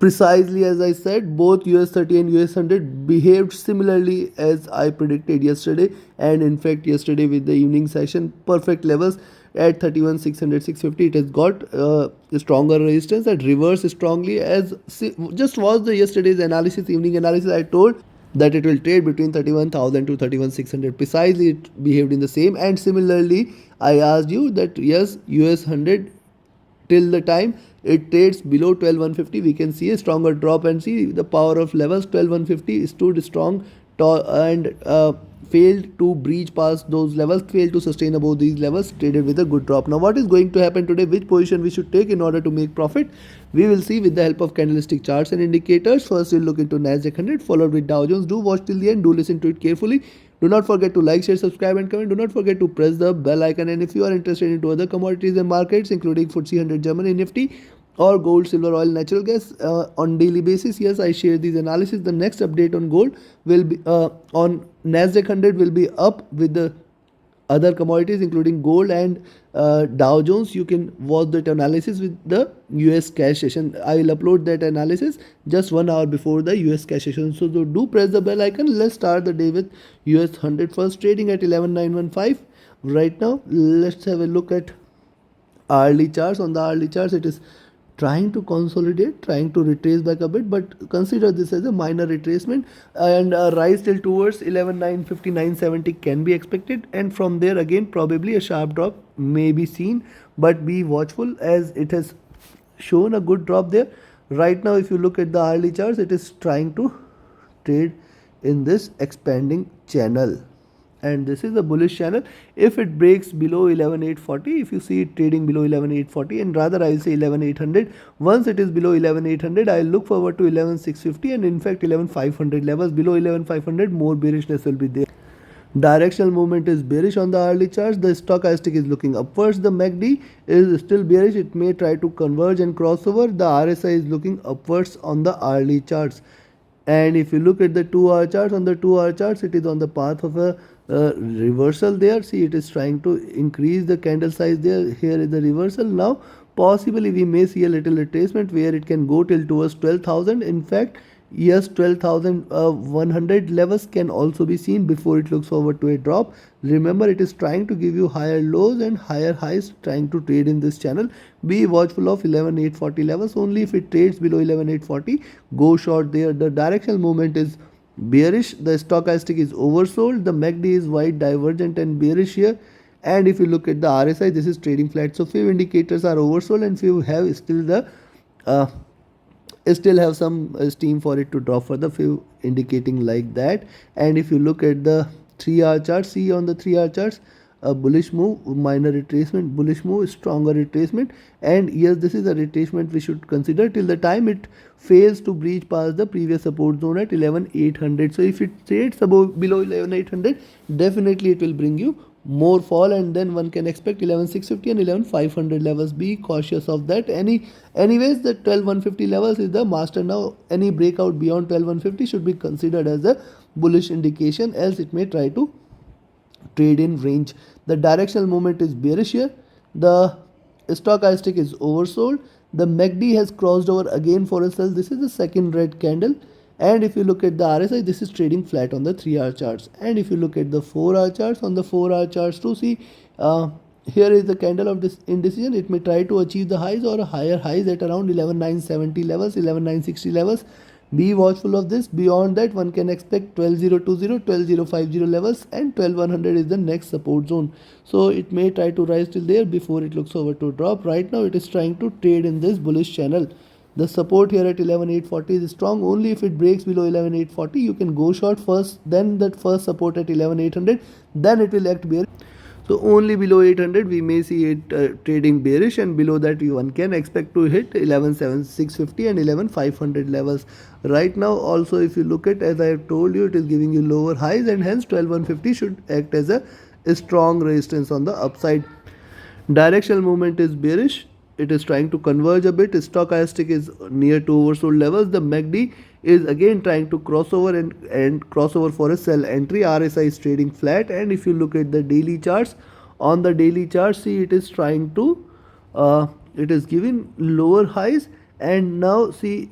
Precisely as I said, both US30 and US100 behaved similarly as I predicted yesterday, and in fact, yesterday with the evening session, perfect levels at 31 600 650. It has got a stronger resistance that reversed strongly as just was the yesterday's analysis, evening analysis. I told that it will trade between 31,000 to 31,600. Precisely, it behaved in the same, and similarly, I asked you that yes, US100 till the time it trades below 12150 we can see a stronger drop, and see the power of levels. 12150 stood strong and failed to breach past those levels, failed to sustain above these levels, traded with a good drop. Now what is going to happen today, which position we should take in order to make profit, we will see with the help of candlestick charts and indicators. First we'll look into NASDAQ 100 followed with Dow Jones. Do watch till the end, do listen to it carefully. Do not forget to like, share, subscribe and comment. Do not forget to press the bell icon, and if you are interested into other commodities and markets including FTSE 100 German NFT or gold, silver, oil, natural gas on daily basis, yes, I share these analysis. The next update on gold will be on NASDAQ 100 will be up with the other commodities including gold and Dow Jones. You can watch that analysis with the US cash session. I will upload that analysis just 1 hour before the US cash session. So do press the bell icon. Let's start the day with US 100 first, trading at 11,915 right now. Let's have a look at hourly charts. On the hourly charts, it is trying to consolidate, trying to retrace back a bit, but consider this as a minor retracement, and a rise till towards 11,950 970 can be expected, and from there again probably a sharp drop may be seen, but be watchful as it has shown a good drop there. Right now if you look at the hourly charts, it is trying to trade in this expanding channel, and this is a bullish channel. If it breaks below 11,840, if you see it trading below 11,840, and rather I will say 11,800, once it is below 11,800 I will look forward to 11,650, and in fact 11,500 levels. Below 11,500 more bearishness will be there. Directional movement is bearish on the hourly charts. The stochastic is looking upwards. The MACD is still bearish. It may try to converge and cross over. The RSI is looking upwards on the hourly charts. And if you look at the 2-hour charts, on the 2-hour charts it is on the path of a reversal there. See, it is trying to increase the candle size there. Here is the reversal. Now possibly we may see a little retracement where it can go till towards 12,000. In fact, yes, 12,100 levels can also be seen before it looks forward to a drop. Remember, it is trying to give you higher lows and higher highs, trying to trade in this channel. Be watchful of 11,840 levels. Only if it trades below 11,840, go short there. The directional movement is bearish. The stochastic is oversold. The MACD is wide divergent and bearish here. And if you look at the RSI, this is trading flat. So few indicators are oversold, and few have still have some steam for it to drop further, few indicating like that. And if you look at the 3-hour chart, see on the 3-hour charts, a bullish move, minor retracement, bullish move, stronger retracement, and yes, this is a retracement we should consider till the time it fails to breach past the previous support zone at 11,800. So if it trades above below 11,800, definitely it will bring you more fall, and then one can expect 11,650 and 11,500 levels. Be cautious of that. Anyways, the 12,150 levels is the master now. Any breakout beyond 12,150 should be considered as a bullish indication, else it may try to trade in range. The directional movement is bearish here. The stochastic is oversold. The MACD has crossed over again for a sell. This is the second red candle. And if you look at the RSI, this is trading flat on the 3-hour charts. And if you look at the 4-hour charts, on the 4-hour charts too, see here is the candle of this indecision. It may try to achieve the highs or higher highs at around 11,970 levels, 11,960 levels. Be watchful of this. Beyond that, one can expect 12,020, 12,050 levels, and 12,100 is the next support zone. So it may try to rise till there before it looks over to drop. Right now it is trying to trade in this bullish channel. The support here at 11,840 is strong. Only if it breaks below 11,840 you can go short first, then that first support at 11,800, then it will act bearish. So only below 800 we may see it trading bearish, and below that one can expect to hit 11,650 and 11,500 levels. Right now also, if you look at, as I have told you, it is giving you lower highs, and hence 12,150 should act as a strong resistance on the upside. Directional movement is bearish. It is trying to converge a bit. Stochastic is near to oversold levels. The MACD is again trying to cross over and cross over for a sell entry. RSI is trading flat, and if you look at the daily charts, on the daily chart, see, it is trying to it is giving lower highs, and now see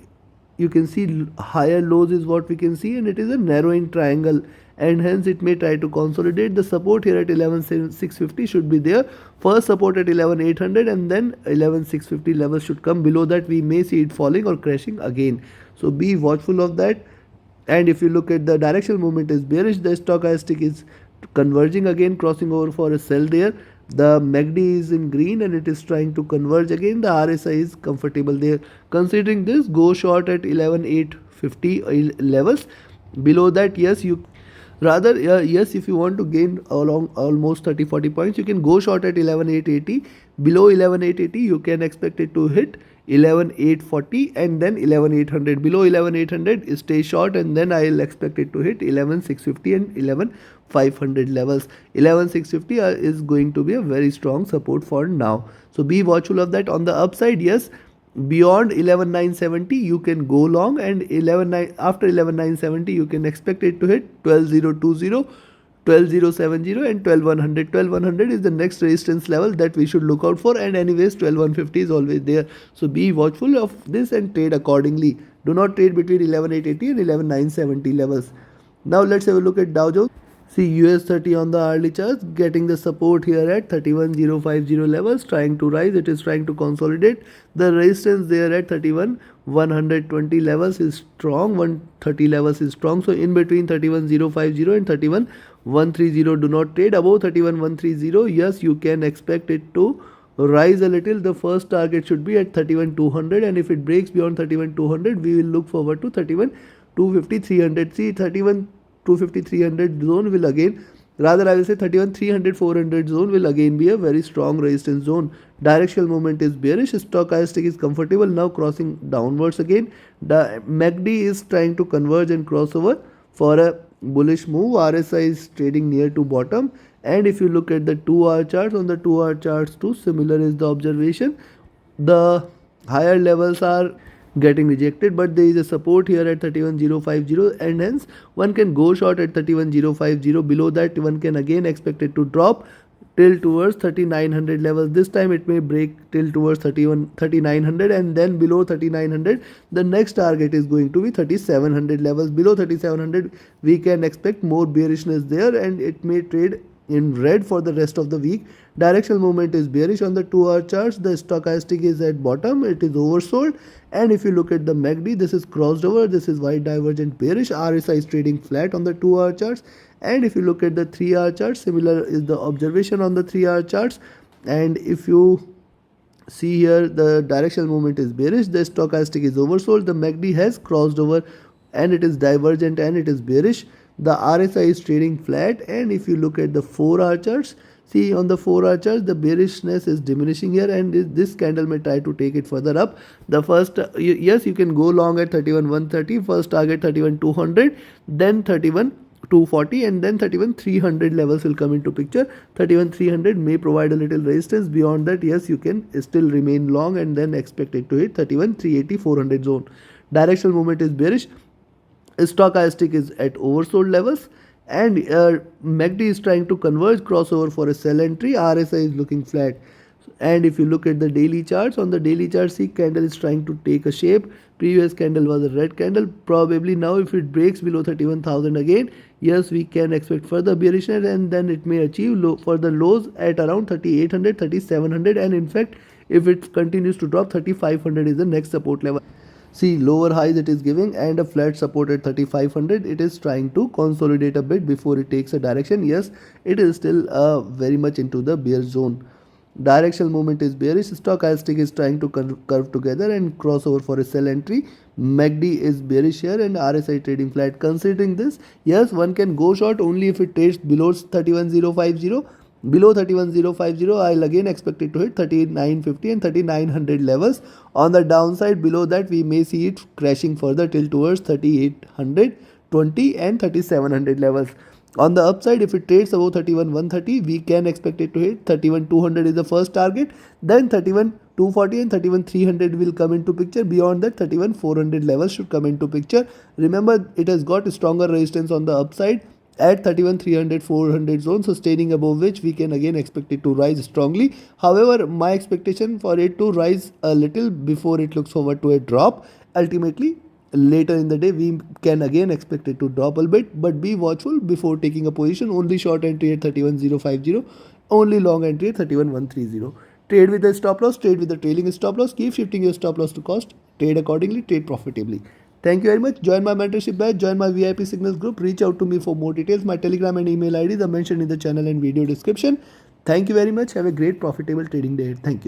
you can see higher lows is what we can see, and it is a narrowing triangle, and hence it may try to consolidate. The support here at 11,650 should be there. First support at 11,800 and then 11,650 levels should come. Below that we may see it falling or crashing again. So be watchful of that. And if you look at the directional movement is bearish, the stochastic is converging again, crossing over for a sell there. The MACD is in green and it is trying to converge again. The RSI is comfortable there. Considering this, go short at 11,850 levels. Below that, yes, you rather yes, if you want to gain along almost 30-40 points, you can go short at 11,880. Below 11,880 you can expect it to hit 11,840 and then 11,800. Below 11,800 stay short, and then I'll expect it to hit 11,650 and 11,500 levels. 11,650 is going to be a very strong support for now, so be watchful of that. On the upside, yes, beyond 11,970 you can go long, and after 11,970 you can expect it to hit 12,020, 12,070 and 12,100. 12,100 is the next resistance level that we should look out for, and anyways 12,150 is always there. So be watchful of this and trade accordingly. Do not trade between 11,880 and 11,970 levels. Now let's have a look at Dow Jones. See US30 on the hourly charts getting the support here at 31,050 levels, trying to rise. It is trying to consolidate. The resistance there at 31,120 levels is strong, 130 levels is strong. So in between 31,050 and 31,130 do not trade. Above 31,130, yes, you can expect it to rise a little. The first target should be at 31,200, and if it breaks beyond 31,200 we will look forward to 31,250, 300. See, 31,250, 300 zone will again, rather I will say 31,300, 400 zone will again be a very strong resistance zone. Directional movement is bearish. Stochastic is comfortable now, crossing downwards again. The MACD is trying to converge and cross over for a bullish move. RSI is trading near to bottom, and if you look at the 2-hour charts, on the 2-hour charts too similar is the observation. The higher levels are getting rejected, but there is a support here at 31,050, and hence one can go short at 31,050. Below that one can again expect it to drop till towards 3,900 levels. This time it may break till towards 3,900, and then below 3,900 the next target is going to be 3,700 levels. Below 3,700 we can expect more bearishness there, and it may trade in red for the rest of the week. Directional movement is bearish on the 2-hour charts. The stochastic is at bottom, it is oversold, and if you look at the MACD, this is crossed over, this is white divergent bearish. RSI is trading flat on the 2-hour charts, and if you look at the 3-hour charts, similar is the observation on the 3-hour charts. And if you see here, the directional movement is bearish, the stochastic is oversold, the MACD has crossed over and it is divergent and it is bearish. The RSI is trading flat, and if you look at the 4-hour charts, see on the 4-hour charts the bearishness is diminishing here, and this candle may try to take it further up. The first, yes, you can go long at 31,130, first target 31,200, then 31,240, and then 31,300 levels will come into picture. 31,300 may provide a little resistance. Beyond that, yes, you can still remain long and then expect it to hit 31,380, 400 zone. Directional movement is bearish. Stochastic is at oversold levels, and MACD is trying to converge, crossover for a sell entry. RSI is looking flat. And if you look at the daily charts, on the daily chart, see, candle is trying to take a shape. Previous candle was a red candle. Probably now if it breaks below 31,000 again, yes, we can expect further bearishness, and then it may achieve further lows at around 3,800, 3,700, and in fact if it continues to drop, 3,500 is the next support level. See, lower highs it is giving and a flat support at 3,500. It is trying to consolidate a bit before it takes a direction. Yes, it is still very much into the bear zone. Directional movement is bearish. Stochastic is trying to curve together and cross over for a sell entry. MACD is bearish here and RSI trading flat. Considering this, yes, one can go short only if it trades below 31,050. Below 31,050, I'll again expect it to hit 3950 and 3900 levels. On the downside, below that we may see it crashing further till towards 3820 and 3700 levels. On the upside, if it trades above 31,130, we can expect it to hit 31,200 is the first target. Then 31,240 and 31,300 will come into picture. Beyond that, 31,400 levels should come into picture. Remember, it has got stronger resistance on the upside at 31,300, 400 zone, sustaining above which we can again expect it to rise strongly. However, my expectation for it to rise a little before it looks forward to a drop. Ultimately, later in the day we can again expect it to drop a bit, but be watchful before taking a position. Only short entry at 31050, only long entry at 31130. Trade with a stop loss, trade with the trailing stop loss. Keep shifting your stop loss to cost. Trade accordingly, trade profitably. Thank you very much. Join my mentorship batch, join my VIP signals group. Reach out to me for more details. My Telegram and email IDs are mentioned in the channel and video description. Thank you very much. Have a great profitable trading day. Thank you.